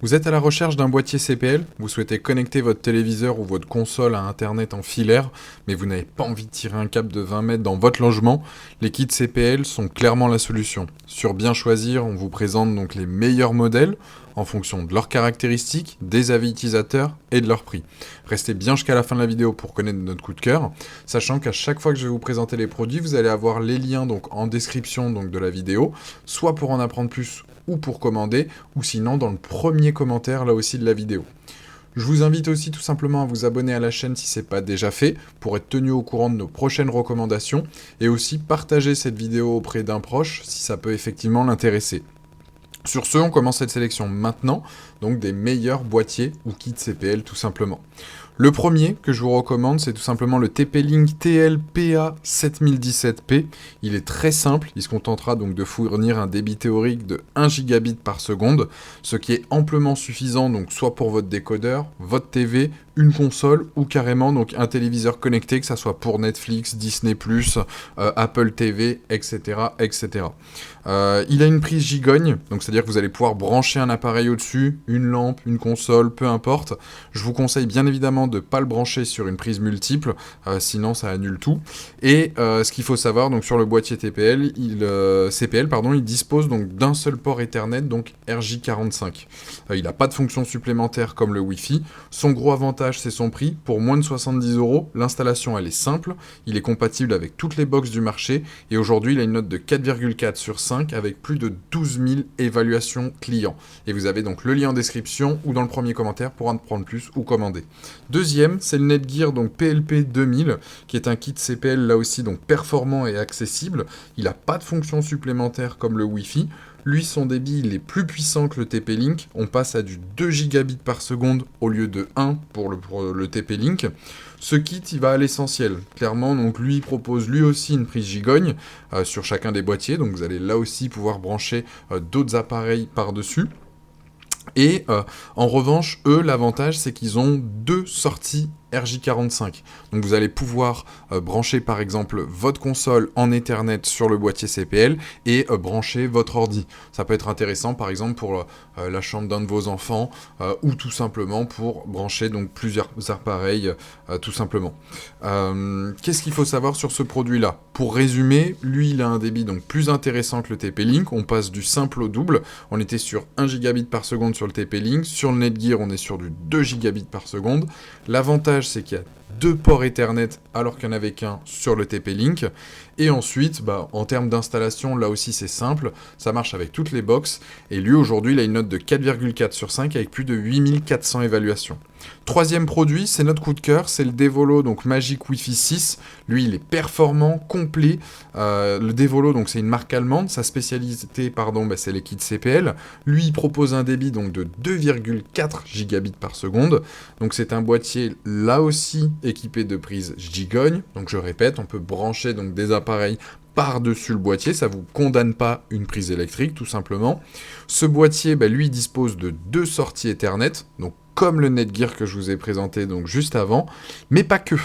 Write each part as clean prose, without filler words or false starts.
Vous êtes à la recherche d'un boîtier CPL, vous souhaitez connecter votre téléviseur ou votre console à Internet en filaire, mais vous n'avez pas envie de tirer un câble de 20 mètres dans votre logement, les kits CPL sont clairement la solution. Sur Bien Choisir, on vous présente donc les meilleurs modèles en fonction de leurs caractéristiques, des avis utilisateurs et de leur prix. Restez bien jusqu'à la fin de la vidéo pour connaître notre coup de cœur, sachant qu'à chaque fois que je vais vous présenter les produits, vous allez avoir les liens donc en description donc de la vidéo, soit pour en apprendre plus ou pour commander, ou sinon dans le premier commentaire là aussi de la vidéo. Je vous invite aussi tout simplement à vous abonner à la chaîne si ce n'est pas déjà fait, pour être tenu au courant de nos prochaines recommandations, et aussi partager cette vidéo auprès d'un proche si ça peut effectivement l'intéresser. Sur ce, on commence cette sélection maintenant, donc des meilleurs boîtiers ou kits CPL tout simplement. Le premier que je vous recommande, c'est tout simplement le TP-Link TLPA7017P. Il est très simple, il se contentera donc de fournir un débit théorique de 1 gigabit par seconde, ce qui est amplement suffisant donc soit pour votre décodeur, votre TV, une console ou carrément donc un téléviseur connecté, que ça soit pour Netflix, Disney+, Apple TV, etc. etc. Il a une prise gigogne, donc c'est-à-dire que vous allez pouvoir brancher un appareil au-dessus, une lampe, une console, peu importe. Je vous conseille bien évidemment de ne pas le brancher sur une prise multiple, sinon ça annule tout. Et ce qu'il faut savoir, donc sur le boîtier CPL, il dispose donc d'un seul port Ethernet, donc RJ45. Il n'a pas de fonction supplémentaire comme le Wi-Fi. Son gros avantage, c'est son prix. Pour moins de 70 €, l'installation elle est simple, il est compatible avec toutes les box du marché, et aujourd'hui il a une note de 4,4 sur 5 avec plus de 12 000 évaluations clients. Et vous avez donc le lien en description ou dans le premier commentaire pour en prendre plus ou commander. Deuxième, c'est le Netgear donc PLP 2000, qui est un kit CPL là aussi donc performant et accessible. Il n'a pas de fonction supplémentaire comme le Wi-Fi. Lui, son débit, il est plus puissant que le TP-Link. On passe à du 2 gigabits par seconde au lieu de 1 pour le TP-Link. Ce kit, il va à l'essentiel. Clairement, donc lui, il propose lui aussi une prise gigogne sur chacun des boîtiers. Donc vous allez là aussi pouvoir brancher d'autres appareils par-dessus. Et en revanche, eux, l'avantage, c'est qu'ils ont deux sorties RJ45. Donc vous allez pouvoir brancher par exemple votre console en Ethernet sur le boîtier CPL et brancher votre ordi. Ça peut être intéressant par exemple pour la chambre d'un de vos enfants ou tout simplement pour brancher donc plusieurs appareils tout simplement. Qu'est-ce qu'il faut savoir sur ce produit-là? Pour résumer, lui il a un débit donc plus intéressant que le TP-Link. On passe du simple au double. On était sur 1 gigabit par seconde sur le TP-Link. Sur le Netgear, on est sur du 2 gigabits par seconde. L'avantage, c'est qu'il y a deux ports Ethernet alors qu'il n'y en avait qu'un sur le TP-Link. Et ensuite, en termes d'installation, là aussi c'est simple, ça marche avec toutes les box. Et lui aujourd'hui, il a une note de 4,4 sur 5 avec plus de 8400 évaluations. Troisième produit, c'est notre coup de cœur, c'est le Devolo, donc Magic Wi-Fi 6. Lui, il est performant, complet. Le Devolo, donc c'est une marque allemande. Sa spécialité, c'est les kits CPL. Lui, il propose un débit donc de 2,4 gigabits par seconde. Donc c'est un boîtier là aussi équipé de prises gigogne. Donc je répète, on peut brancher donc des appareils par-dessus le boîtier, ça vous condamne pas une prise électrique tout simplement. Ce boîtier, lui, dispose de deux sorties Ethernet, donc comme le Netgear que je vous ai présenté donc juste avant, mais pas que.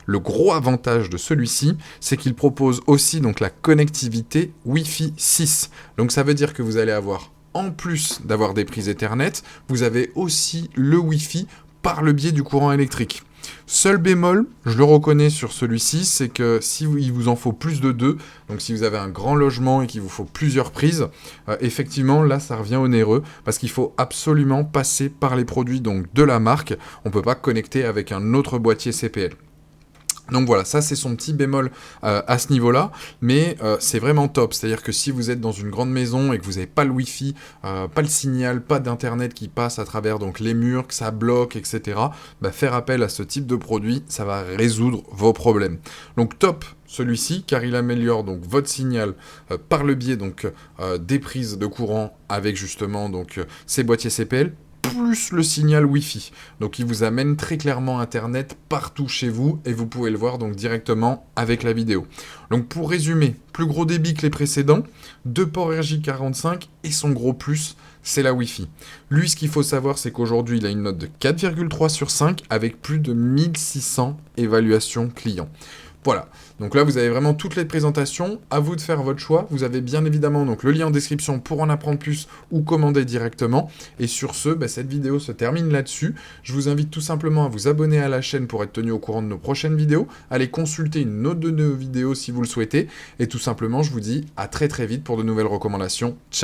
Le gros avantage de celui-ci, c'est qu'il propose aussi donc la connectivité Wi-Fi 6. Donc ça veut dire que vous allez avoir, en plus d'avoir des prises Ethernet, vous avez aussi le Wi-Fi par le biais du courant électrique. Seul bémol, je le reconnais sur celui-ci, c'est que si il vous en faut plus de deux, donc si vous avez un grand logement et qu'il vous faut plusieurs prises, effectivement là ça revient onéreux parce qu'il faut absolument passer par les produits donc de la marque. On ne peut pas connecter avec un autre boîtier CPL. Donc voilà, ça c'est son petit bémol à ce niveau-là, mais c'est vraiment top. C'est-à-dire que si vous êtes dans une grande maison et que vous n'avez pas le Wi-Fi, pas le signal, pas d'internet qui passe à travers donc les murs, que ça bloque, etc., faire appel à ce type de produit, ça va résoudre vos problèmes. Donc top celui-ci, car il améliore donc votre signal par le biais donc des prises de courant avec justement donc ces boîtiers CPL, plus le signal Wi-Fi. Donc il vous amène très clairement Internet partout chez vous et vous pouvez le voir donc directement avec la vidéo. Donc pour résumer, plus gros débit que les précédents, deux ports RJ45 et son gros plus, c'est la Wi-Fi. Lui, ce qu'il faut savoir, c'est qu'aujourd'hui, il a une note de 4,3 sur 5 avec plus de 1600 évaluations clients. Voilà, donc là vous avez vraiment toutes les présentations, à vous de faire votre choix, vous avez bien évidemment donc le lien en description pour en apprendre plus ou commander directement, et sur ce, cette vidéo se termine là-dessus, je vous invite tout simplement à vous abonner à la chaîne pour être tenu au courant de nos prochaines vidéos, allez consulter une autre de nos vidéos si vous le souhaitez, et tout simplement je vous dis à très très vite pour de nouvelles recommandations, ciao.